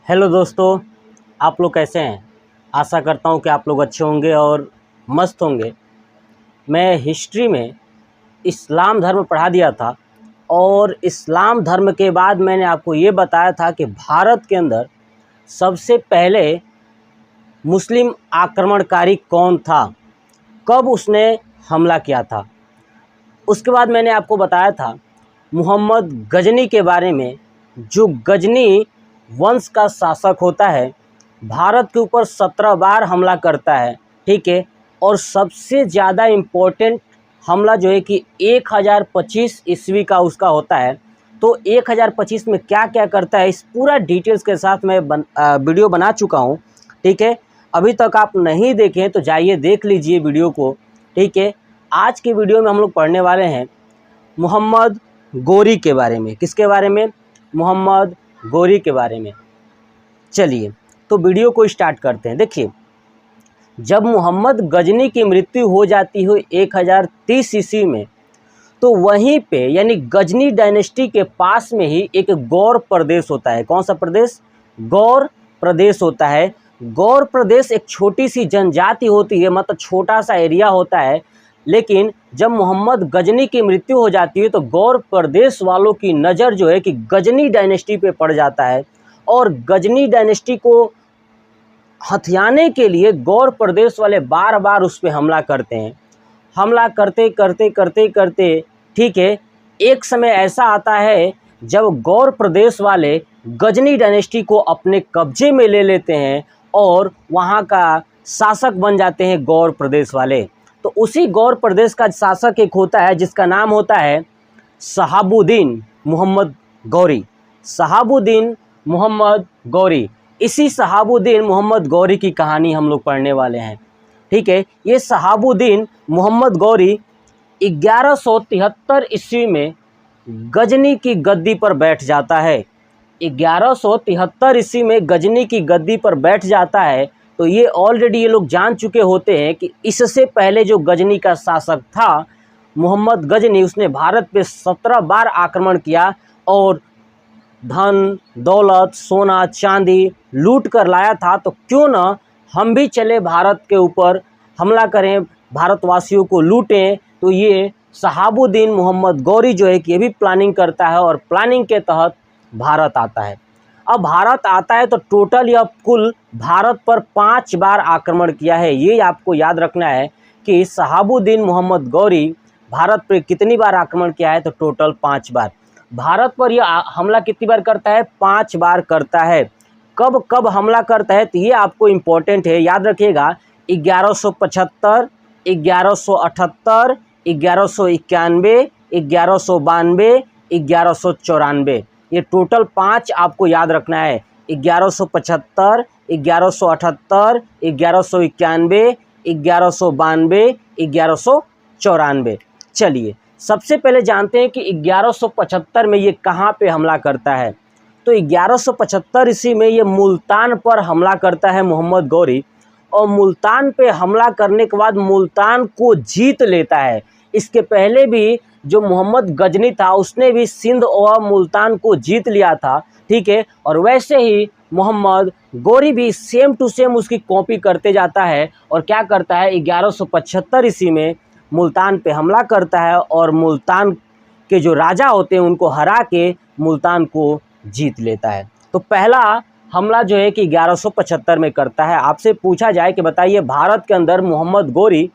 Hello दोस्तों, आप लोग कैसे हैं। आशा करता हूं कि आप लोग अच्छे होंगे और मस्त होंगे। मैं हिस्ट्री में इस्लाम धर्म पढ़ा दिया था और इस्लाम धर्म के बाद मैंने आपको ये बताया था कि भारत के अंदर सबसे पहले मुस्लिम आक्रमणकारी कौन था, कब उसने हमला किया था। उसके बाद मैंने आपको बताया था मोहम्मद गजनी के बारे में, जो गजनी वंश का शासक होता है, भारत के ऊपर 17 बार हमला करता है। ठीक है, और सबसे ज़्यादा इम्पोर्टेंट हमला जो है कि 1025 ईस्वी का उसका होता है। तो 1025 में क्या क्या करता है, इस पूरा डिटेल्स के साथ मैं वीडियो बना चुका हूँ। ठीक है, अभी तक आप नहीं देखें तो जाइए देख लीजिए वीडियो को। ठीक है, आज के वीडियो में हम लोग पढ़ने वाले हैं मोहम्मद गौरी के बारे में। किसके बारे में? मोहम्मद गौरी के बारे में। चलिए तो वीडियो को स्टार्ट करते हैं। देखिए, जब मोहम्मद गजनी की मृत्यु हो जाती है 1030 ईस्वी में, तो वहीं पे यानी गजनी डायनेस्टी के पास में ही एक गौर प्रदेश होता है। कौन सा प्रदेश? गौर प्रदेश होता है। गौर प्रदेश एक छोटी सी जनजाति होती है, मतलब छोटा सा एरिया होता है। लेकिन जब मोहम्मद गजनी की मृत्यु हो जाती है तो गौर प्रदेश वालों की नज़र जो है कि गजनी डायनेस्टी पे पड़ जाता है और गजनी डायनेस्टी को हथियाने के लिए गौर प्रदेश वाले बार बार उस पर हमला करते हैं। हमला करते करते करते करते ठीक है, एक समय ऐसा आता है जब गौर प्रदेश वाले गजनी डायनेस्टी को अपने कब्जे में ले लेते हैं और वहाँ का शासक बन जाते हैं गौर प्रदेश वाले। तो उसी गौर प्रदेश का शासक एक होता है जिसका नाम होता है शहाबुद्दीन मोहम्मद गौरी। शहाबुद्दीन मोहम्मद गौरी, इसी शहाबुद्दीन मोहम्मद गौरी की कहानी हम लोग पढ़ने वाले हैं। ठीक है, ये शहाबुद्दीन मोहम्मद गौरी 1173 ईस्वी में गजनी की गद्दी पर बैठ जाता है। 1173 ईस्वी में गजनी की गद्दी पर बैठ जाता है। तो ये ऑलरेडी ये लोग जान चुके होते हैं कि इससे पहले जो गजनी का शासक था मोहम्मद गजनी, उसने भारत पे 17 बार आक्रमण किया और धन दौलत सोना चांदी लूट कर लाया था। तो क्यों ना हम भी चले भारत के ऊपर हमला करें, भारतवासियों को लूटें। तो ये शहाबुद्दीन मोहम्मद गौरी जो है कि ये भी प्लानिंग करता है और प्लानिंग के तहत भारत आता है। अब भारत आता है तो टोटल यह कुल भारत पर 5 बार आक्रमण किया है। ये आपको याद रखना है कि शहाबुद्दीन मोहम्मद गौरी भारत पर कितनी बार आक्रमण किया है, तो टोटल 5 बार। भारत पर यह हमला कितनी बार करता है? 5 बार करता है। कब कब हमला करता है तो ये आपको इम्पोर्टेंट है, याद रखिएगा। 1175, 1178, 1191, 1192, 1194, ये टोटल 5 आपको याद रखना है। 1175, 1178, 1191, 1192, 1194। चलिए सबसे पहले जानते हैं कि 1175 में ये कहाँ पे हमला करता है। तो 1175 ईस्वी में ये मुल्तान पर हमला करता है मोहम्मद गौरी, और मुल्तान पे हमला करने के बाद मुल्तान को जीत लेता है। इसके पहले भी जो मोहम्मद गजनी था उसने भी सिंध और मुल्तान को जीत लिया था। ठीक है, और वैसे ही मोहम्मद गौरी भी सेम टू सेम उसकी कॉपी करते जाता है और क्या करता है 1175 ईस्वी में मुल्तान पे हमला करता है और मुल्तान के जो राजा होते हैं उनको हरा के मुल्तान को जीत लेता है। तो पहला हमला जो है कि 1175 में करता है। आपसे पूछा जाए कि बताइए भारत के अंदर मोहम्मद गौरी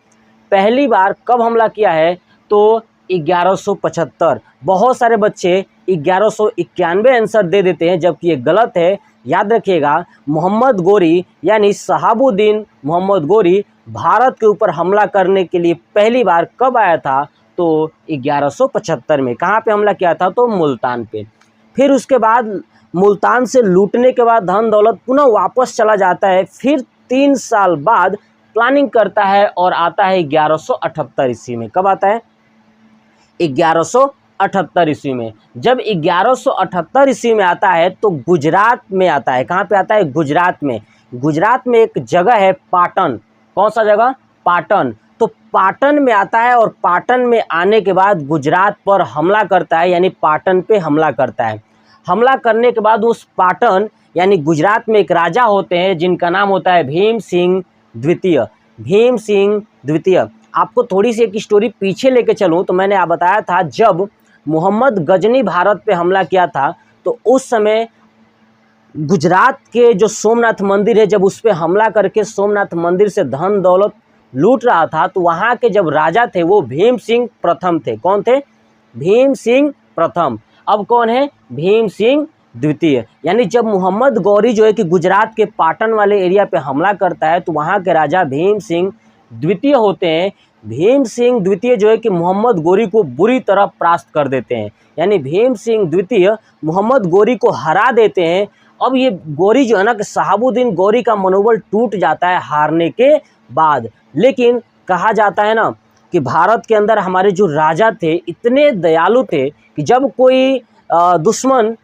पहली बार कब हमला किया है, तो 1175। बहुत सारे बच्चे 1191 आंसर दे देते हैं जबकि ये गलत है। याद रखिएगा, मोहम्मद गौरी यानी शहाबुद्दीन मोहम्मद गौरी भारत के ऊपर हमला करने के लिए पहली बार कब आया था, तो 1175 में। कहाँ पे हमला किया था? तो मुल्तान पे। फिर उसके बाद मुल्तान से लूटने के बाद धन दौलत पुनः वापस चला जाता है। फिर 3 साल बाद प्लानिंग करता है और आता है 1178 ईस्वी में। कब आता है? 1178 ईस्वी में। जब 1178 ईस्वी में आता है तो गुजरात में आता है। कहाँ पे आता है? गुजरात में। गुजरात में एक जगह है पाटन। कौन सा जगह? पाटन। तो पाटन में आता है और पाटन में आने के बाद गुजरात पर हमला करता है, यानी पाटन पे हमला करता है। हमला करने के बाद उस पाटन यानी गुजरात में एक राजा होते हैं जिनका नाम होता है भीम सिंह द्वितीय। भीम सिंह द्वितीय। आपको थोड़ी सी एक स्टोरी पीछे लेके चलूँ तो मैंने बताया था जब मोहम्मद गजनी भारत पे हमला किया था तो उस समय गुजरात के जो सोमनाथ मंदिर है जब उस पर हमला करके सोमनाथ मंदिर से धन दौलत लूट रहा था तो वहाँ के जब राजा थे वो भीम सिंह प्रथम थे। कौन थे? भीम सिंह प्रथम। अब कौन है? भीम सिंह द्वितीय। यानी जब मोहम्मद गौरी जो है कि गुजरात के पाटन वाले एरिया पे हमला करता है तो वहाँ के राजा भीम सिंह द्वितीय होते हैं। भीम सिंह द्वितीय जो है कि मोहम्मद गौरी को बुरी तरह परास्त कर देते हैं। यानी भीम सिंह द्वितीय मोहम्मद गौरी को हरा देते हैं। अब ये गौरी जो है ना कि शहाबुद्दीन गौरी का मनोबल टूट जाता है हारने के बाद। लेकिन कहा जाता है ना कि भारत के अंदर हमारे जो राजा थे इतने दयालु थे कि जब कोई दुश्मन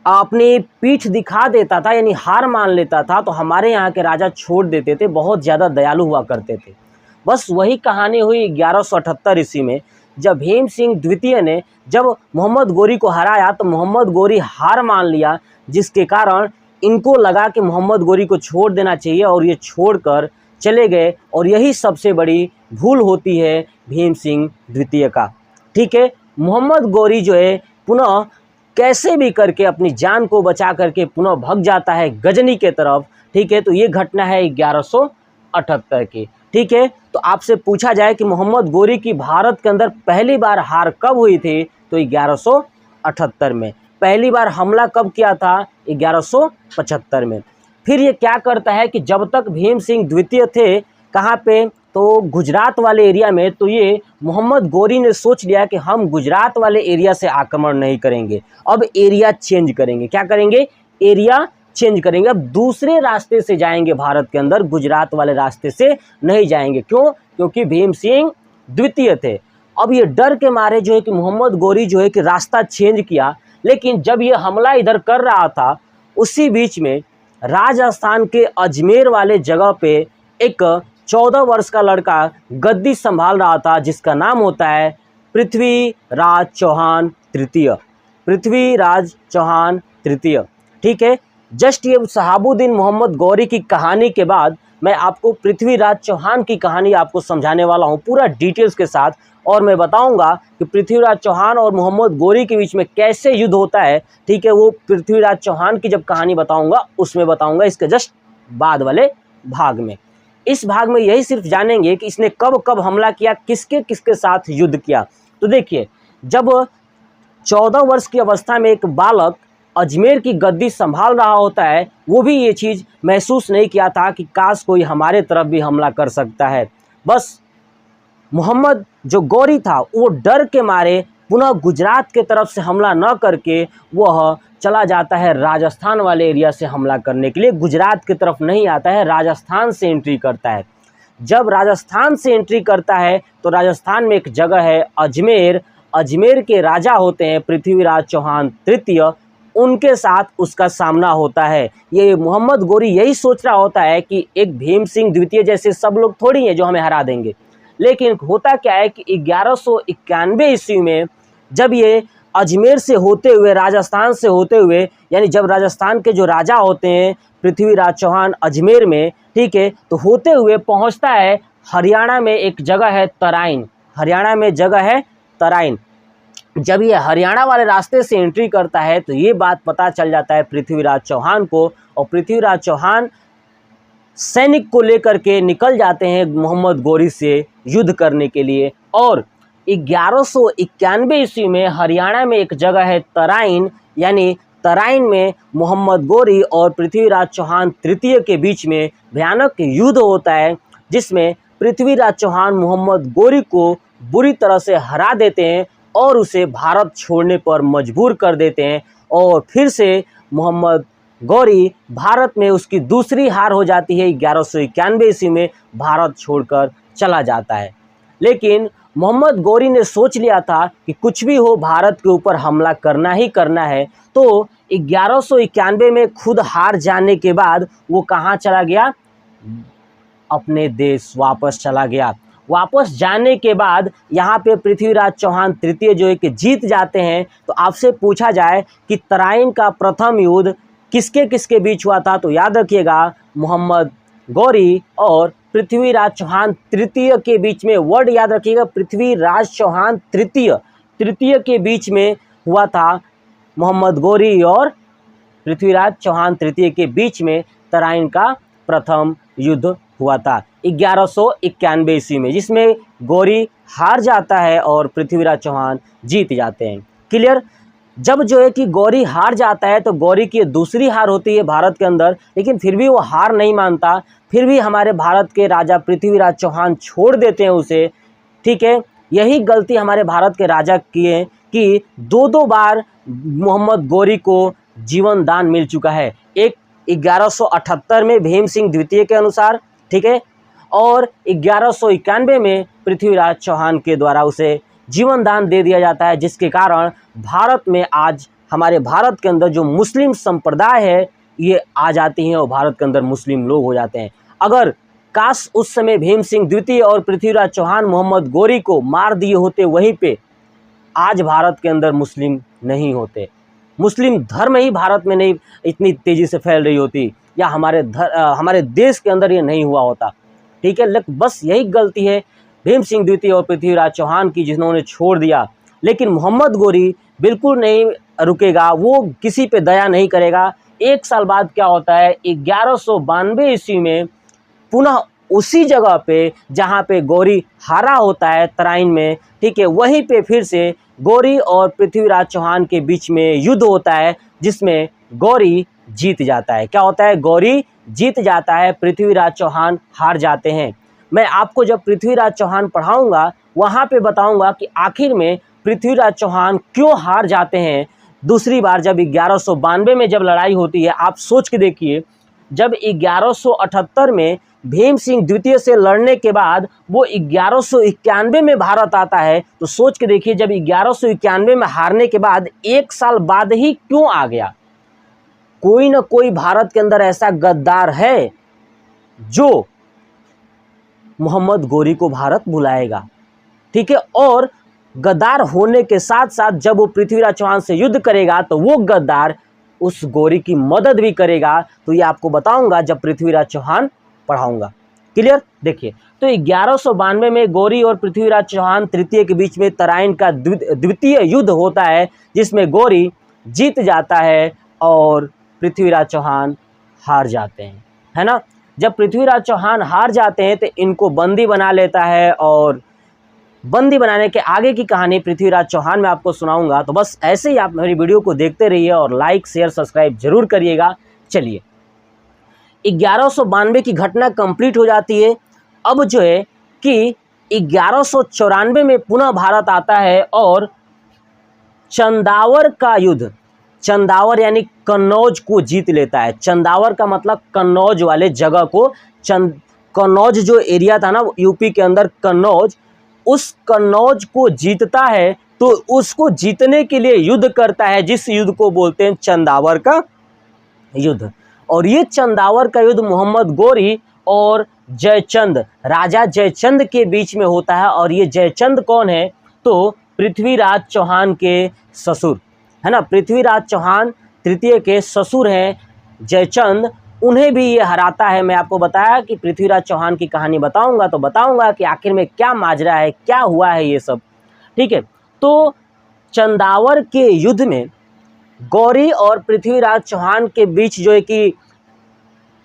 अपनी पीठ दिखा देता था यानी हार मान लेता था तो हमारे यहाँ के राजा छोड़ देते थे, बहुत ज़्यादा दयालु हुआ करते थे। बस वही कहानी हुई 1178 ईस्वी में जब भीम सिंह द्वितीय ने जब मोहम्मद गौरी को हराया तो मोहम्मद गौरी हार मान लिया, जिसके कारण इनको लगा कि मोहम्मद गौरी को छोड़ देना चाहिए और ये छोड़कर चले गए। और यही सबसे बड़ी भूल होती है भीम सिंह द्वितीय का। ठीक है, मोहम्मद गौरी जो है पुनः कैसे भी करके अपनी जान को बचा करके पुनः भाग जाता है गजनी के तरफ। ठीक है, तो ये घटना है 1178 की। ठीक है, तो आपसे पूछा जाए कि मोहम्मद गौरी की भारत के अंदर पहली बार हार कब हुई थी तो 1178 में। पहली बार हमला कब किया था? 1175 में। फिर ये क्या करता है कि जब तक भीम सिंह द्वितीय थे कहाँ पे तो गुजरात वाले एरिया में, तो ये मोहम्मद गौरी ने सोच लिया कि हम गुजरात वाले एरिया से आक्रमण नहीं करेंगे, अब एरिया चेंज करेंगे। क्या करेंगे? एरिया चेंज करेंगे। अब दूसरे रास्ते से जाएंगे भारत के अंदर, गुजरात वाले रास्ते से नहीं जाएंगे। क्यों? क्योंकि भीम सिंह द्वितीय थे। अब ये डर के मारे जो है कि मोहम्मद गौरी जो है कि रास्ता चेंज किया। लेकिन जब ये हमला इधर कर रहा था उसी बीच में राजस्थान के अजमेर वाले जगह पे एक 14 वर्ष का लड़का गद्दी संभाल रहा था जिसका नाम होता है पृथ्वीराज चौहान तृतीय। पृथ्वीराज चौहान तृतीय। ठीक है, जस्ट ये शहाबुद्दीन मोहम्मद गौरी की कहानी के बाद मैं आपको पृथ्वीराज चौहान की कहानी आपको समझाने वाला हूँ पूरा डिटेल्स के साथ। और मैं बताऊंगा कि पृथ्वीराज चौहान और मोहम्मद गौरी के बीच में कैसे युद्ध होता है। ठीक है, वो पृथ्वीराज चौहान की जब कहानी बताऊंगा उसमें बताऊंगा, इसके जस्ट बाद वाले भाग में। इस भाग में यही सिर्फ जानेंगे कि इसने कब कब हमला किया, किसके किसके साथ युद्ध किया। तो देखिए, जब 14 वर्ष की अवस्था में एक बालक अजमेर की गद्दी संभाल रहा होता है, वो भी ये चीज़ महसूस नहीं किया था कि काश कोई हमारे तरफ भी हमला कर सकता है। बस मोहम्मद जो गौरी था वो डर के मारे पुनः गुजरात के तरफ से हमला न करके वह चला जाता है राजस्थान वाले एरिया से हमला करने के लिए। गुजरात की तरफ नहीं आता है, राजस्थान से एंट्री करता है। जब राजस्थान से एंट्री करता है तो राजस्थान में एक जगह है अजमेर। अजमेर के राजा होते हैं पृथ्वीराज चौहान तृतीय, उनके साथ उसका सामना होता है। ये मोहम्मद गौरी यही सोच रहा होता है कि एक भीम सिंह द्वितीय जैसे सब लोग थोड़ी हैं जो हमें हरा देंगे। लेकिन होता क्या है कि 1191 ईस्वी में जब ये अजमेर से होते हुए राजस्थान से होते हुए, यानी जब राजस्थान के जो राजा होते हैं पृथ्वीराज चौहान अजमेर में, ठीक है, तो होते हुए पहुंचता है हरियाणा में एक जगह है तराइन। हरियाणा में जगह है तराइन। जब ये हरियाणा वाले रास्ते से एंट्री करता है तो ये बात पता चल जाता है पृथ्वीराज चौहान को, और पृथ्वीराज चौहान सैनिक को लेकर के निकल जाते हैं मोहम्मद गौरी से युद्ध करने के लिए। और 1191 ईस्वी में हरियाणा में एक जगह है तराइन, यानी तराइन में मोहम्मद गौरी और पृथ्वीराज चौहान तृतीय के बीच में भयानक युद्ध होता है, जिसमें पृथ्वीराज चौहान मोहम्मद गौरी को बुरी तरह से हरा देते हैं और उसे भारत छोड़ने पर मजबूर कर देते हैं। और फिर से मोहम्मद गौरी भारत में उसकी दूसरी हार हो जाती है। 1191 ईस्वी में भारत छोड़कर चला जाता है। लेकिन मोहम्मद गौरी ने सोच लिया था कि कुछ भी हो भारत के ऊपर हमला करना ही करना है। तो 1191 में खुद हार जाने के बाद वो कहाँ चला गया? अपने देश वापस चला गया। वापस जाने के बाद यहाँ पे पृथ्वीराज चौहान तृतीय जो है कि जीत जाते हैं। तो आपसे पूछा जाए कि तराइन का प्रथम युद्ध किसके किसके बीच हुआ था? तो याद रखिएगा, मोहम्मद गौरी और पृथ्वीराज चौहान तृतीय के बीच में। वर्ड याद रखिएगा, पृथ्वीराज चौहान तृतीय के बीच में हुआ था। मोहम्मद गौरी और पृथ्वीराज चौहान तृतीय के बीच में तराइन का प्रथम युद्ध हुआ था 1191 ईस्वी में, जिसमें गौरी हार जाता है और पृथ्वीराज चौहान जीत जाते हैं। क्लियर? जब जो है कि गौरी हार जाता है तो गौरी की दूसरी हार होती है भारत के अंदर, लेकिन फिर भी वो हार नहीं मानता, फिर भी हमारे भारत के राजा पृथ्वीराज चौहान छोड़ देते हैं उसे। ठीक है, यही गलती हमारे भारत के राजा किए कि दो बार मोहम्मद गौरी को जीवन दान मिल चुका है। एक 1178 में भीम सिंह द्वितीय के अनुसार, ठीक है, और 1191 में पृथ्वीराज चौहान के द्वारा उसे जीवन दान दे दिया जाता है, जिसके कारण भारत में आज हमारे भारत के अंदर जो मुस्लिम संप्रदाय है ये आ जाती हैं और भारत के अंदर मुस्लिम लोग हो जाते हैं। अगर काश उस समय भीम सिंह द्वितीय और पृथ्वीराज चौहान मोहम्मद गौरी को मार दिए होते वहीं पे, आज भारत के अंदर मुस्लिम नहीं होते, मुस्लिम धर्म ही भारत में नहीं इतनी तेज़ी से फैल रही होती, या हमारे देश के अंदर ये नहीं हुआ होता। ठीक है, बस यही गलती है भीम सिंह द्वितीय और पृथ्वीराज चौहान की, जिन्होंने छोड़ दिया। लेकिन मोहम्मद गौरी बिल्कुल नहीं रुकेगा, वो किसी पे दया नहीं करेगा। एक साल बाद क्या होता है, 1192 ईस्वी में पुनः उसी जगह पे जहाँ पे गौरी हारा होता है तराइन में, ठीक है, वहीं पे फिर से गौरी और पृथ्वीराज चौहान के बीच में युद्ध होता है, जिसमें गौरी जीत जाता है। क्या होता है? गौरी जीत जाता है, पृथ्वीराज चौहान हार जाते हैं। मैं आपको जब पृथ्वीराज चौहान पढ़ाऊंगा वहाँ पे बताऊंगा कि आखिर में पृथ्वीराज चौहान क्यों हार जाते हैं दूसरी बार, जब 1192 में जब लड़ाई होती है। आप सोच के देखिए, जब 1178 में भीम सिंह द्वितीय से लड़ने के बाद वो 1191 में भारत आता है, तो सोच के देखिए, जब 1191 में हारने के बाद एक साल बाद ही क्यों आ गया? कोई ना कोई भारत के अंदर ऐसा गद्दार है जो मोहम्मद गौरी को भारत बुलाएगा। ठीक है, और गद्दार होने के साथ साथ जब वो पृथ्वीराज चौहान से युद्ध करेगा तो वो गद्दार उस गौरी की मदद भी करेगा। तो ये आपको बताऊंगा जब पृथ्वीराज चौहान पढ़ाऊंगा। क्लियर? देखिए, तो 1192 में गौरी और पृथ्वीराज चौहान तृतीय के बीच में तराइन का द्वितीय युद्ध होता है, जिसमें गौरी जीत जाता है और पृथ्वीराज चौहान हार जाते हैं, है ना। जब पृथ्वीराज चौहान हार जाते हैं तो इनको बंदी बना लेता है, और बंदी बनाने के आगे की कहानी पृथ्वीराज चौहान मैं आपको सुनाऊंगा। तो बस ऐसे ही आप मेरी वीडियो को देखते रहिए और लाइक शेयर सब्सक्राइब जरूर करिएगा। चलिए, 1192 की घटना कंप्लीट हो जाती है। अब जो है कि 1194 में पुनः भारत आता है और चंदावर का युद्ध, चंदावर यानी कन्नौज को जीत लेता है। चंदावर का मतलब कन्नौज वाले जगह को, कन्नौज जो एरिया था ना यूपी के अंदर, कन्नौज, उस कन्नौज को जीतता है। तो उसको जीतने के लिए युद्ध करता है, जिस युद्ध को बोलते हैं चंदावर का युद्ध। और ये चंदावर का युद्ध मोहम्मद गौरी और जयचंद, राजा जयचंद के बीच में होता है। और ये जयचंद कौन है? तो पृथ्वीराज चौहान के ससुर, है ना, पृथ्वीराज चौहान तृतीय के ससुर हैं जयचंद, उन्हें भी ये हराता है। मैं आपको बताया कि पृथ्वीराज चौहान की कहानी बताऊंगा तो बताऊंगा कि आखिर में क्या माजरा है, क्या हुआ है ये सब। ठीक है, तो चंदावर के युद्ध में गौरी और पृथ्वीराज चौहान के बीच जो है कि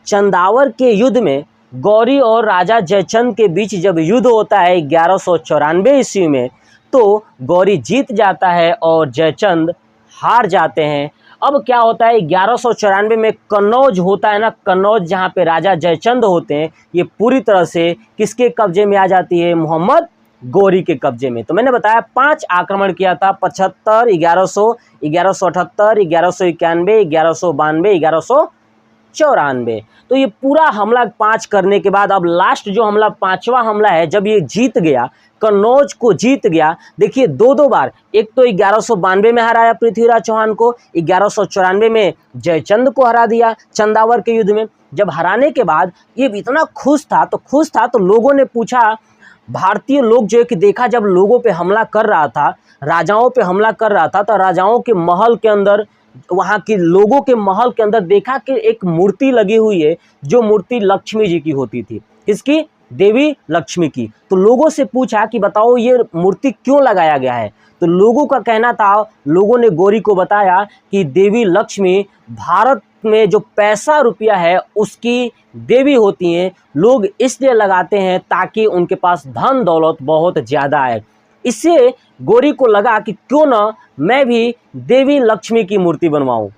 चंदावर के युद्ध में गौरी और राजा जयचंद के बीच जब युद्ध होता है 1194 ईस्वी में, तो गौरी जीत जाता है और जयचंद हार जाते हैं। अब क्या होता है, 1194 में कन्नौज होता है ना, कन्नौज जहाँ पे राजा जयचंद होते हैं, ये पूरी तरह से किसके कब्जे में आ जाती है? मोहम्मद गौरी के कब्जे में। तो मैंने बताया 5 आक्रमण किया था, 75, 1100, 1178, 1191, 1192, 1194। तो ये पूरा हमला 5 करने के बाद अब लास्ट जो हमला 5वां हमला है, जब ये जीत गया, कन्नौज को जीत गया। देखिए, दो बार, एक तो 1192 में हराया पृथ्वीराज चौहान को, 1194 में जयचंद को हरा दिया चंदावर के युद्ध में। जब हराने के बाद ये इतना खुश था तो लोगों ने पूछा, भारतीय लोग जो है कि देखा, जब लोगों पे हमला कर रहा था, राजाओं पे हमला कर रहा था, तो राजाओं के महल के अंदर वहाँ के लोगों के महल के अंदर देखा कि एक मूर्ति लगी हुई है, जो मूर्ति लक्ष्मी जी की होती थी। किसकी? देवी लक्ष्मी की। तो लोगों से पूछा कि बताओ ये मूर्ति क्यों लगाया गया है। तो लोगों का कहना था, लोगों ने गौरी को बताया कि देवी लक्ष्मी भारत में जो पैसा रुपया है उसकी देवी होती हैं, लोग इसलिए लगाते हैं ताकि उनके पास धन दौलत बहुत ज़्यादा है। इससे गौरी को लगा कि क्यों ना मैं भी देवी लक्ष्मी की मूर्ति बनवाऊं।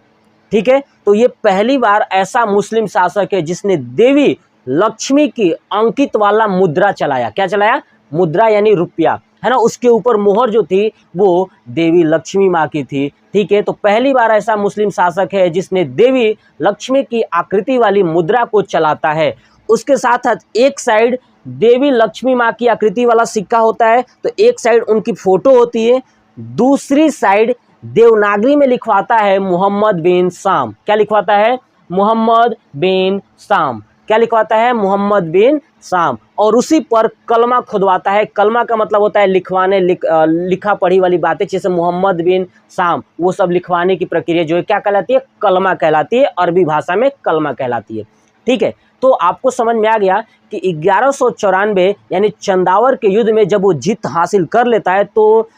ठीक है, तो ये पहली बार ऐसा मुस्लिम शासक है जिसने देवी लक्ष्मी की अंकित वाला मुद्रा चलाया। क्या चलाया? मुद्रा यानी रुपया, है ना। उसके ऊपर मोहर जो थी वो देवी लक्ष्मी माँ की थी। ठीक है, तो पहली बार ऐसा मुस्लिम शासक है जिसने देवी लक्ष्मी की आकृति वाली मुद्रा को चलाता है। उसके साथ साथ एक साइड देवी लक्ष्मी माँ की आकृति वाला सिक्का होता है, तो एक साइड उनकी फोटो होती है, दूसरी साइड देवनागरी में लिखवाता है मोहम्मद बिन साम। क्या लिखवाता है? मोहम्मद बिन साम। क्या लिखवाता है? मोहम्मद बिन साम। और उसी पर कलमा खुदवाता है। कलमा का मतलब होता है लिखवाने, लिखा पढ़ी वाली बातें, जैसे मोहम्मद बिन साम, वो सब लिखवाने की प्रक्रिया जो है क्या कहलाती है? कलमा कहलाती है। अरबी भाषा में कलमा कहलाती है। ठीक है, तो आपको समझ में आ गया कि 1194 यानी चंदावर के युद्ध में जब वो जीत हासिल कर लेता है तो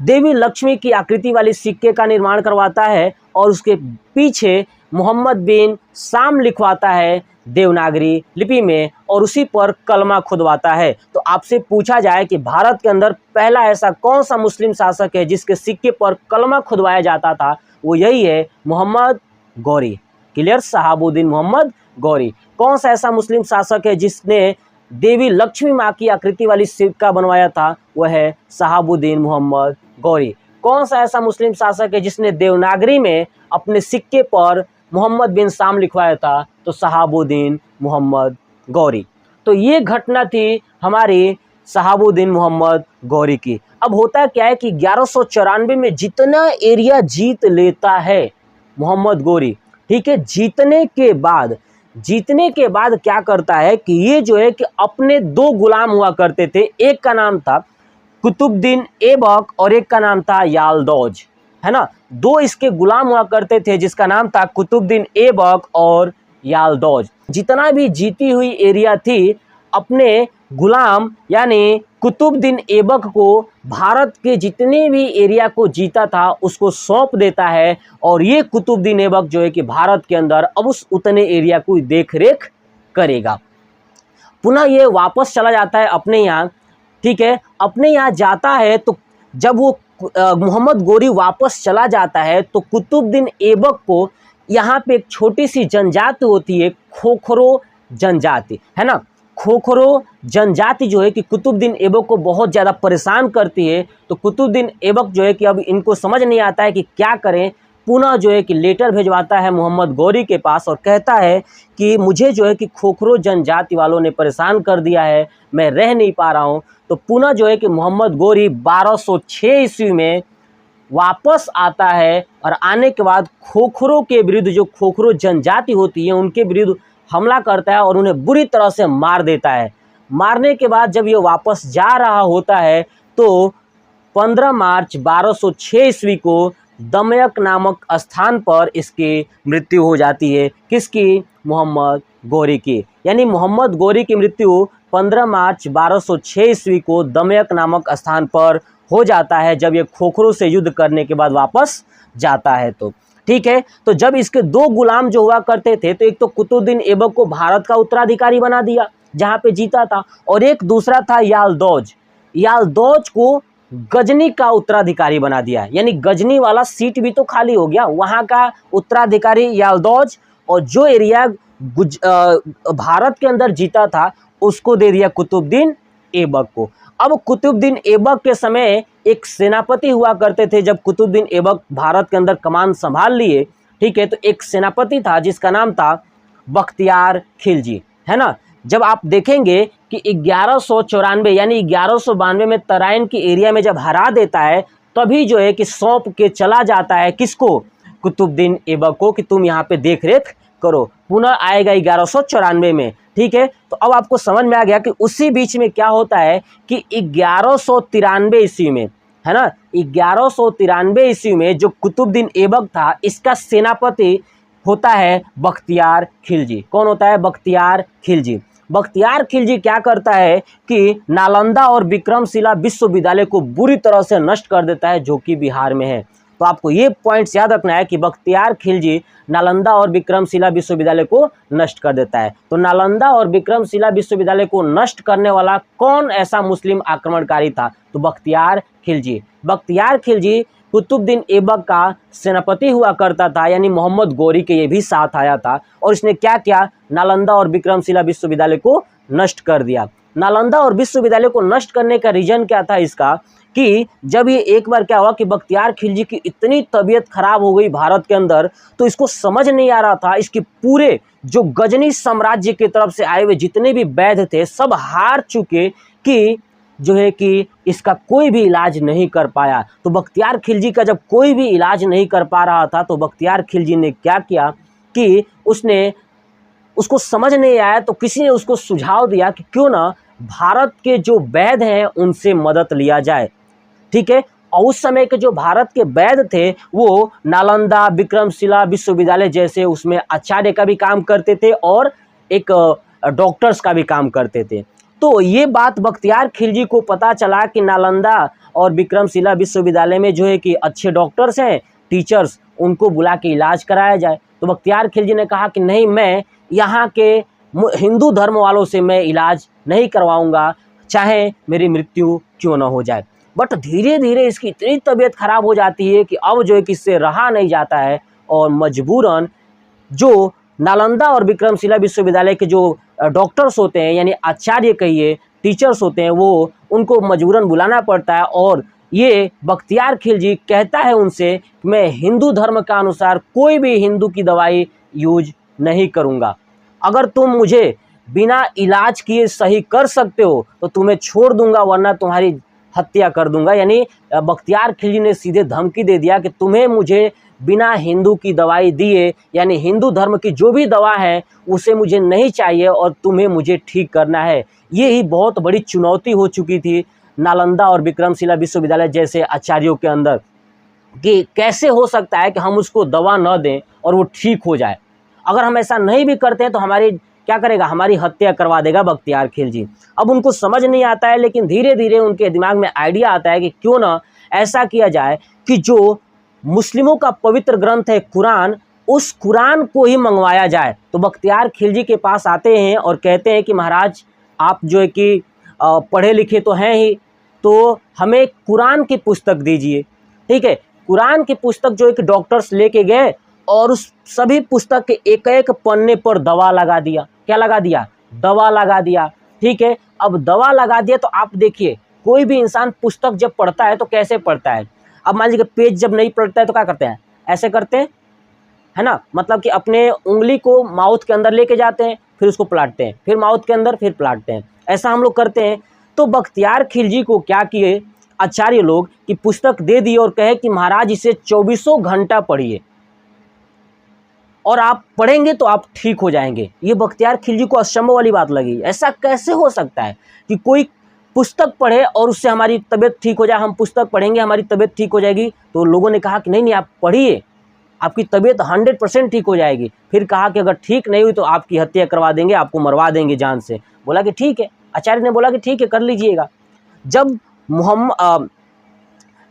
देवी लक्ष्मी की आकृति वाली सिक्के का निर्माण करवाता है और उसके पीछे मोहम्मद बिन साम लिखवाता है देवनागरी लिपि में और उसी पर कलमा खुदवाता है। तो आपसे पूछा जाए कि भारत के अंदर पहला ऐसा कौन सा मुस्लिम शासक है जिसके सिक्के पर कलमा खुदवाया जाता था, वो यही है मोहम्मद गौरी। क्लियर? शहाबुद्दीन मोहम्मद गौरी। कौन सा ऐसा मुस्लिम शासक है जिसने देवी लक्ष्मी माँ की आकृति वाली सिक्का बनवाया था? वह है शहाबुद्दीन मोहम्मद गौरी। कौन सा ऐसा मुस्लिम शासक है जिसने देवनागरी में अपने सिक्के पर मोहम्मद बिन साम लिखवाया था? तो शहाबुद्दीन मोहम्मद गौरी। तो ये घटना थी हमारी शहाबुद्दीन मोहम्मद गौरी की। अब होता क्या है कि 1194 में जितना एरिया जीत लेता है मोहम्मद गौरी, ठीक है, जीतने के बाद क्या करता है कि ये जो है कि अपने दो गुलाम हुआ करते थे, एक का नाम था कुतुबुद्दीन ऐबक और एक का नाम था यालदौज, है ना। दो इसके गुलाम हुआ करते थे जिसका नाम था कुतुबुद्दीन ऐबक और यालदौज। जितना भी जीती हुई एरिया थी अपने गुलाम यानी कुतुबुद्दीन ऐबक को भारत के जितने भी एरिया को जीता था उसको सौंप देता है और ये कुतुबुद्दीन ऐबक जो है कि भारत के अंदर अब उस उतने एरिया को देख रेख करेगा। पुनः ये वापस चला जाता है अपने यहाँ। ठीक है, अपने यहाँ जाता है तो जब वो मोहम्मद गौरी वापस चला जाता है तो कुतुबुद्दीन ऐबक को यहाँ पे एक छोटी सी जनजाति होती है, खोखरो जनजाति, है ना। खोखरो जनजाति जो है कि कुतुबुद्दीन ऐबक को बहुत ज़्यादा परेशान करती है। तो कुतुबुद्दीन ऐबक जो है कि अब इनको समझ नहीं आता है कि क्या करें। पुनः जो है कि लेटर भेजवाता है मोहम्मद गौरी के पास और कहता है कि मुझे जो है कि खोखरो जनजाति वालों ने परेशान कर दिया है, मैं रह नहीं पा रहा हूँ। तो पुनः जो है कि मोहम्मद गौरी 1206 ईस्वी में वापस आता है और आने के बाद खोखरो के विरुद्ध, जो खोखरो जनजाति होती है उनके विरुद्ध हमला करता है और उन्हें बुरी तरह से मार देता है। मारने के बाद जब ये वापस जा रहा होता है तो 15 मार्च 1206 ईस्वी को दमयक नामक स्थान पर इसकी मृत्यु हो जाती है। किसकी? मोहम्मद गौरी की। यानी मोहम्मद गौरी की मृत्यु 15 मार्च 1206 ईस्वी को दमयक नामक स्थान पर हो जाता है जब ये खोखरो से युद्ध करने के बाद वापस जाता है। तो ठीक है, तो जब इसके दो गुलाम जो हुआ करते थे तो एक तो कुतुबुद्दीन ऐबक को भारत का उत्तराधिकारी बना दिया जहाँ पे जीता था और एक दूसरा था यालदौज। यालदौज को गजनी का उत्तराधिकारी बना दिया, यानी गजनी वाला सीट भी तो खाली हो गया, वहाँ का उत्तराधिकारी यालदौज और जो एरिया भारत के अंदर जीता था उसको दे दिया कुतुबुद्दीन ऐबक को। अब कुतुबुद्दीन ऐबक के समय एक सेनापति हुआ करते थे। जब कुतुबुद्दीन ऐबक भारत के अंदर कमान संभाल लिए, ठीक है, तो एक सेनापति था जिसका नाम था बख्तियार खिलजी, है ना। जब आप देखेंगे कि 1194 यानी 1192 में तराइन की एरिया में जब हरा देता है तभी जो है कि सौंप के चला जाता है किसको? कुतुबुद्दीन ऐबक को कि तुम यहाँ पे देख रेख करो। पुनः आएगा 1194 में। ठीक है, तो अब आपको समझ में आ गया कि उसी बीच में क्या होता है कि 1193 ईस्वी में है ना। 1193 ईस्वी में जो कुतुबुद्दीन ऐबक था, इसका सेनापति होता है बख्तियार खिलजी। कौन होता है? बख्तियार खिलजी। बख्तियार खिलजी क्या करता है कि नालंदा और विक्रमशिला विश्वविद्यालय को बुरी तरह से नष्ट कर देता है, जो कि बिहार में है। तो आपको ये पॉइंट्स याद रखना है कि बख्तियार खिलजी नालंदा और विक्रमशिला विश्वविद्यालय को नष्ट कर देता है। तो नालंदा और विक्रमशिला विश्वविद्यालय को नष्ट करने वाला कौन ऐसा मुस्लिम आक्रमणकारी था? तो बख्तियार खिलजी। बख्तियार खिलजी कुतुबुद्दीन ऐबक का सेनापति हुआ करता था, यानी मोहम्मद गौरी के ये भी साथ आया था। और इसने क्या किया? नालंदा और विक्रमशिला विश्वविद्यालय को नष्ट कर दिया। नालंदा और विश्वविद्यालय को नष्ट करने का रीजन क्या था इसका? कि जब ये एक बार क्या हुआ कि बख्तियार खिलजी की इतनी तबीयत खराब हो गई भारत के अंदर, तो इसको समझ नहीं आ रहा था, इसके पूरे जो गजनी साम्राज्य की तरफ से आए हुए जितने भी वैद्य थे सब हार चुके कि जो है कि इसका कोई भी इलाज नहीं कर पाया। तो बख्तियार खिलजी का जब कोई भी इलाज नहीं कर पा रहा था, तो बख्तियार खिलजी ने क्या किया कि उसको समझ नहीं आया, तो किसी ने उसको सुझाव दिया कि क्यों ना भारत के जो वैद्य हैं उनसे मदद लिया जाए। ठीक है। और उस समय के जो भारत के वैद्य थे वो नालंदा विक्रमशिला विश्वविद्यालय जैसे उसमें आचार्य का भी काम करते थे और एक डॉक्टर्स का भी काम करते थे। तो ये बात बख्तियार खिलजी को पता चला कि नालंदा और विक्रमशिला विश्वविद्यालय में जो है कि अच्छे डॉक्टर्स हैं, टीचर्स, उनको बुला के इलाज कराया जाए। तो बख्तियार खिलजी ने कहा कि नहीं, मैं यहाँ के हिंदू धर्म वालों से मैं इलाज नहीं करवाऊंगा, चाहे मेरी मृत्यु क्यों ना हो जाए। बट धीरे धीरे इसकी इतनी तबीयत खराब हो जाती है कि अब जो है कि इससे रहा नहीं जाता है और मजबूरन जो नालंदा और विक्रमशिला विश्वविद्यालय के जो डॉक्टर्स होते हैं, यानी आचार्य कहिए, टीचर्स होते हैं, वो उनको मजबूरन बुलाना पड़ता है। और ये बख्तियार खिलजी कहता है उनसे कि मैं हिंदू धर्म का अनुसार कोई भी हिंदू की दवाई यूज नहीं करूँगा। अगर तुम मुझे बिना इलाज किए सही कर सकते हो तो तुम्हें छोड़ दूंगा, वरना तुम्हारी हत्या कर दूंगा। यानी बख्तियार खिलजी ने सीधे धमकी दे दिया कि तुम्हें मुझे बिना हिंदू की दवाई दिए, यानी हिंदू धर्म की जो भी दवा है उसे मुझे नहीं चाहिए और तुम्हें मुझे ठीक करना है। ये ही बहुत बड़ी चुनौती हो चुकी थी नालंदा और विक्रमशिला विश्वविद्यालय जैसे आचार्यों के अंदर कि कैसे हो सकता है कि हम उसको दवा न दें और वो ठीक हो जाए। अगर हम ऐसा नहीं भी करते हैं तो हमारी क्या करेगा? हमारी हत्या करवा देगा बख्तियार खिलजी। अब उनको समझ नहीं आता है, लेकिन धीरे धीरे उनके दिमाग में आइडिया आता है कि क्यों ना ऐसा किया जाए कि जो मुस्लिमों का पवित्र ग्रंथ है कुरान, उस कुरान को ही मंगवाया जाए। तो बख्तियार खिलजी के पास आते हैं और कहते हैं कि महाराज, आप जो है कि पढ़े लिखे तो हैं ही, तो हमें कुरान की पुस्तक दीजिए। ठीक है। कुरान की पुस्तक जो है कि डॉक्टर्स लेके गए और उस सभी पुस्तक के एक एक पन्ने पर दवा लगा दिया। क्या लगा दिया? दवा लगा दिया। ठीक है। अब दवा लगा दिया तो आप देखिए, कोई भी इंसान पुस्तक जब पढ़ता है तो कैसे पढ़ता है? अब मान लीजिए पेज जब नहीं पढ़ता है तो क्या करते हैं? ऐसे करते हैं, है ना। मतलब कि अपने उंगली को माउथ के अंदर लेके जाते हैं, फिर उसको पलटते हैं, फिर माउथ के अंदर, फिर पलटते हैं। ऐसा हम लोग करते हैं। तो बख्तियार खिलजी को क्या किए आचार्य लोग कि पुस्तक दे दी और कहे कि महाराज इसे 24 घंटा पढ़िए और आप पढ़ेंगे तो आप ठीक हो जाएंगे। ये बख्तियार खिलजी को अचंभव वाली बात लगी। ऐसा कैसे हो सकता है कि कोई पुस्तक पढ़े और उससे हमारी तबीयत ठीक हो जाए? हम पुस्तक पढ़ेंगे, हमारी तबीयत ठीक हो जाएगी। तो लोगों ने कहा कि नहीं नहीं, आप पढ़िए, आपकी तबीयत 100% ठीक हो जाएगी। फिर कहा कि अगर ठीक नहीं हुई तो आपकी हत्या करवा देंगे, आपको मरवा देंगे जान से। बोला कि ठीक है। आचार्य ने बोला कि ठीक है, कर लीजिएगा। जब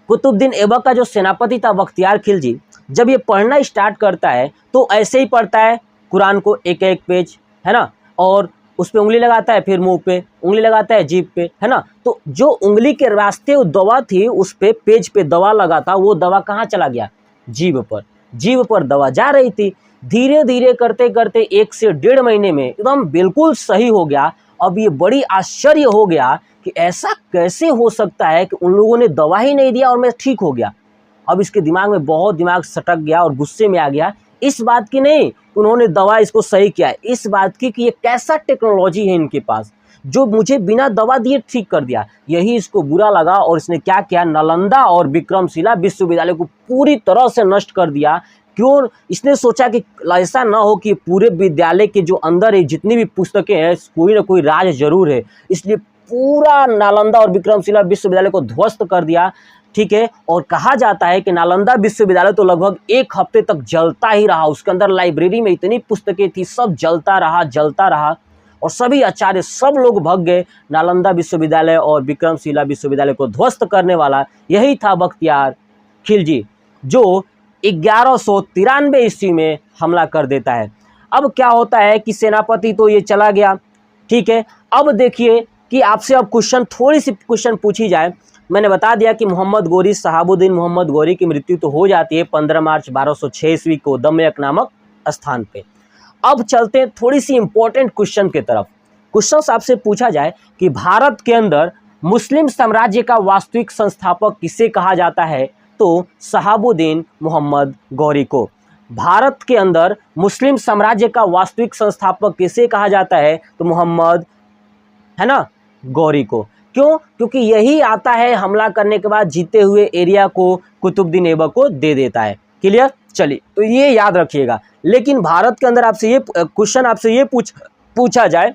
कुतुबुद्दीन ऐबक का जो सेनापति था बख्तियार खिलजी, जब ये पढ़ना स्टार्ट करता है तो ऐसे ही पढ़ता है कुरान को, एक एक पेज, है ना, और उस पे उंगली लगाता है, फिर मुंह पे उंगली लगाता है, जीभ पे, है ना। तो जो उंगली के रास्ते वो दवा थी, उस पे पेज पे दवा लगा था, वो दवा कहाँ चला गया? जीभ पर। जीभ पर दवा जा रही थी। धीरे धीरे करते करते 1 से 1.5 महीने में एकदम बिल्कुल सही हो गया। अब ये बड़ी आश्चर्य हो गया कि ऐसा कैसे हो सकता है कि उन लोगों ने दवा ही नहीं दिया और मैं ठीक हो गया। अब इसके दिमाग में बहुत दिमाग सटक गया और गुस्से में आ गया। इस बात की नहीं उन्होंने दवा इसको सही किया है, इस बात की कि ये कैसा टेक्नोलॉजी है इनके पास जो मुझे बिना दवा दिए ठीक कर दिया। यही इसको बुरा लगा और इसने क्या किया? नालंदा और विक्रमशिला विश्वविद्यालय को पूरी तरह से नष्ट कर दिया। क्यों? इसने सोचा कि ऐसा ना हो कि पूरे विद्यालय के जो अंदर है जितनी भी पुस्तकें हैं, कोई ना कोई राज जरूर है, इसलिए पूरा नालंदा और विक्रमशिला विश्वविद्यालय को ध्वस्त कर दिया। ठीक है। और कहा जाता है कि नालंदा विश्वविद्यालय तो लगभग 1 हफ्ते तक जलता ही रहा, उसके अंदर लाइब्रेरी में इतनी पुस्तकें थी, सब जलता रहा और सभी आचार्य सब लोग भाग गए। नालंदा विश्वविद्यालय और विक्रमशिला विश्वविद्यालय को ध्वस्त करने वाला यही था बख्तियार खिलजी, जो 1193 ईस्वी में हमला कर देता है। अब क्या होता है कि सेनापति तो ये चला गया, ठीक है। अब देखिए कि आपसे अब थोड़ी सी क्वेश्चन पूछी जाए। मैंने बता दिया कि मोहम्मद गोरी, शहाबुद्दीन मोहम्मद गोरी की मृत्यु तो हो जाती है 15 मार्च 1206 ईस्वी को दमयक नामक स्थान पे। अब चलते हैं थोड़ी सी इंपॉर्टेंट क्वेश्चन की तरफ। क्वेश्चन आपसे पूछा जाए कि भारत के अंदर मुस्लिम साम्राज्य का वास्तविक संस्थापक किसे कहा जाता है, तो शहाबुद्दीन मोहम्मद गौरी को। भारत के अंदर मुस्लिम साम्राज्य का वास्तविक संस्थापक किसे कहा जाता है, तो मोहम्मद, है ना, गौरी को। क्यों? क्योंकि यही आता है हमला करने के बाद जीते हुए एरिया को कुतुबुद्दीन ऐबक को दे देता है। क्लियर? चलिए, तो ये याद रखिएगा। लेकिन भारत के अंदर आपसे ये क्वेश्चन आपसे ये पूछा जाए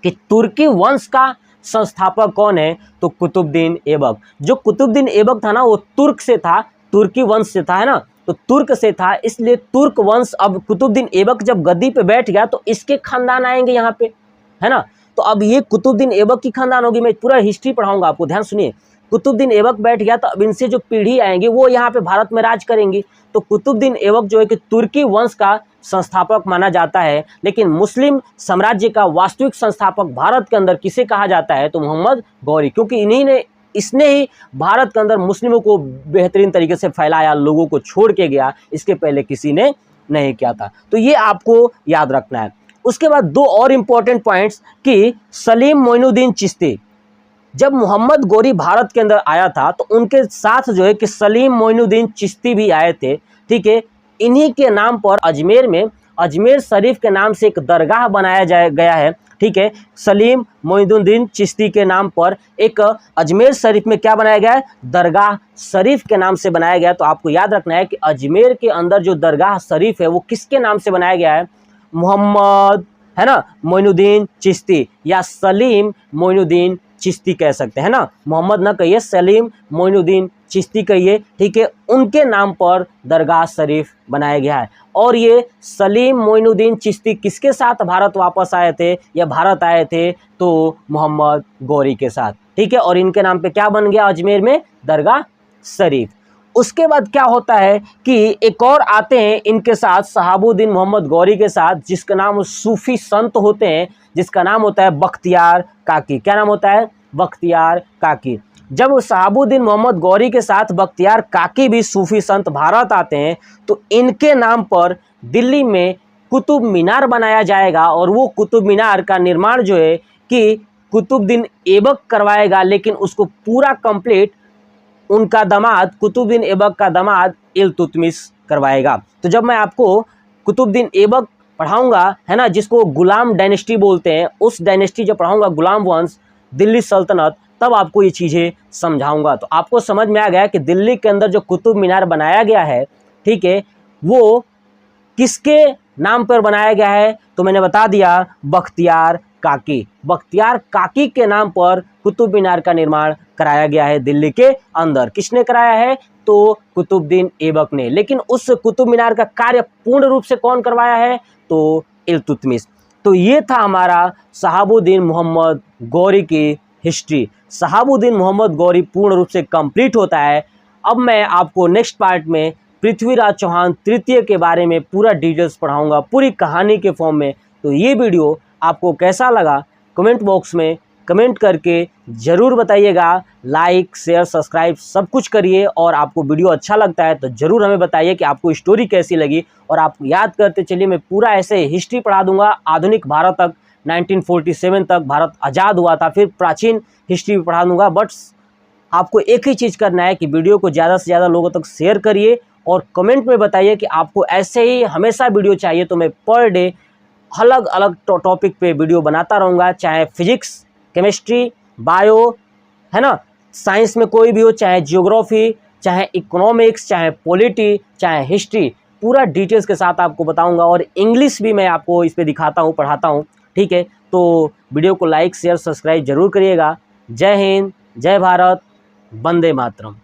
कि तुर्की वंश का संस्थापक कौन है, तो कुतुबुद्दीन ऐबक। जो कुतुबुद्दीन ऐबक था ना, वो तुर्क से था, तुर्की वंश से था, है ना, तो तुर्क से था, इसलिए तुर्क वंश। अब कुतुबुद्दीन ऐबक जब गद्दी पे बैठ गया तो इसके खानदान आएंगे यहाँ पे, है ना। तो अब ये कुतुबुद्दीन ऐबक की खानदान होगी। मैं पूरा हिस्ट्री पढ़ाऊंगा आपको, ध्यान सुनिए। कुतुबुद्दीन ऐबक बैठ गया तो अब इनसे जो पीढ़ी आएंगी वो यहाँ पे भारत में राज करेंगी। तो कुतुबुद्दीन ऐबक जो है कि तुर्की वंश का संस्थापक माना जाता है। लेकिन मुस्लिम साम्राज्य का वास्तविक संस्थापक भारत के अंदर किसे कहा जाता है, तो मोहम्मद गौरी, क्योंकि इसने ही भारत के अंदर मुस्लिमों को बेहतरीन तरीके से फैलाया, लोगों को छोड़ के गया, इसके पहले किसी ने नहीं किया था। तो ये आपको याद रखना है। उसके बाद 2 और इंपॉर्टेंट पॉइंट्स कि सलीम मोइनुद्दीन चिश्ती, जब मोहम्मद गौरी भारत के अंदर आया था तो उनके साथ जो है कि सलीम मोइनुद्दीन चिश्ती भी आए थे, ठीक है। इन्हीं के नाम पर अजमेर में अजमेर शरीफ के नाम से एक दरगाह बनाया गया है, ठीक है। सलीम मोइनुद्दीन चिश्ती के नाम पर एक अजमेर शरीफ में क्या बनाया गया है, दरगाह शरीफ के नाम से बनाया गया। तो आपको याद रखना है कि अजमेर के अंदर जो दरगाह शरीफ है वो किसके नाम से बनाया गया है, मोहम्मद, है ना, मोइनुद्दीन चिश्ती या सलीम मोइनुद्दीन चिश्ती कह सकते हैं ना। मोहम्मद ना कहिए, सलीम मोइनुद्दीन चिश्ती कहिए, ठीक है। उनके नाम पर दरगाह शरीफ बनाया गया है। और ये सलीम मोइनुद्दीन चिश्ती किसके साथ भारत वापस आए थे, या भारत आए थे, तो मोहम्मद गौरी के साथ, ठीक है। और इनके नाम पे क्या बन गया अजमेर में, दरगाह शरीफ। उसके बाद क्या होता है कि एक और आते हैं इनके साथ, शहाबुद्दीन मोहम्मद गौरी के साथ, जिसका नाम सूफी संत होते हैं, जिसका नाम होता है बख्तियार काकी। क्या नाम होता है, बख्तियार काकी। जब शहाबुद्दीन मोहम्मद गौरी के साथ बख्तियार काकी भी सूफी संत भारत आते हैं तो इनके नाम पर दिल्ली में कुतुब मीनार बनाया जाएगा। और वो कुतुब मीनार का निर्माण जो है कि कुतुबुद्दीन ऐबक करवाएगा, लेकिन उसको पूरा कंप्लीट उनका दामाद, कुतुबुद्दीन ऐबक का दामाद इल्तुतमिश करवाएगा। तो जब मैं आपको कुतुबुद्दीन ऐबक पढ़ाऊंगा, है ना, जिसको गुलाम डायनेस्टी बोलते हैं, उस डायनेस्टी जब पढ़ाऊंगा, गुलाम वंश, दिल्ली सल्तनत, तब आपको ये चीज़ें समझाऊंगा। तो आपको समझ में आ गया कि दिल्ली के अंदर जो कुतुब मीनार बनाया गया है, ठीक है, वो किसके नाम पर बनाया गया है, तो मैंने बता दिया, बख्तियार काकी। बख्तियार काकी के नाम पर कुतुब मीनार का निर्माण कराया गया है दिल्ली के अंदर। किसने कराया है, तो कुतुबुद्दीन ऐबक ने। लेकिन उस कुतुब मीनार का कार्य पूर्ण रूप से कौन करवाया है, तो इल्तुतमिश। तो ये था हमारा शहाबुद्दीन मोहम्मद गौरी की हिस्ट्री। शहाबुद्दीन मोहम्मद गौरी पूर्ण रूप से कंप्लीट होता है। अब मैं आपको नेक्स्ट पार्ट में पृथ्वीराज चौहान तृतीय के बारे में पूरा डिटेल्स पढ़ाऊंगा, पूरी कहानी के फॉर्म में। तो ये वीडियो आपको कैसा लगा, कमेंट बॉक्स में कमेंट करके ज़रूर बताइएगा। लाइक, शेयर, सब्सक्राइब सब कुछ करिए। और आपको वीडियो अच्छा लगता है तो ज़रूर हमें बताइए कि आपको स्टोरी कैसी लगी। और आप याद करते चलिए, मैं पूरा ऐसे हिस्ट्री पढ़ा दूंगा आधुनिक भारत तक, 1947 तक भारत आज़ाद हुआ था, फिर प्राचीन हिस्ट्री भी पढ़ा दूंगा। बट आपको एक ही चीज़ करना है कि वीडियो को ज़्यादा से ज़्यादा लोगों तक शेयर करिए और कमेंट में बताइए कि आपको ऐसे ही हमेशा वीडियो चाहिए। तो मैं पर डे अलग अलग टॉपिक पे वीडियो बनाता रहूँगा, चाहे फिजिक्स, केमिस्ट्री, बायो, है ना, साइंस में कोई भी हो, चाहे जियोग्राफी, चाहे इकोनॉमिक्स, चाहे पॉलिटी, चाहे हिस्ट्री, पूरा डिटेल्स के साथ आपको बताऊंगा। और इंग्लिश भी मैं आपको इस पे दिखाता हूँ, पढ़ाता हूँ, ठीक है। तो वीडियो को लाइक, शेयर, सब्सक्राइब जरूर करिएगा। जय हिंद, जय भारत, वंदे मातरम।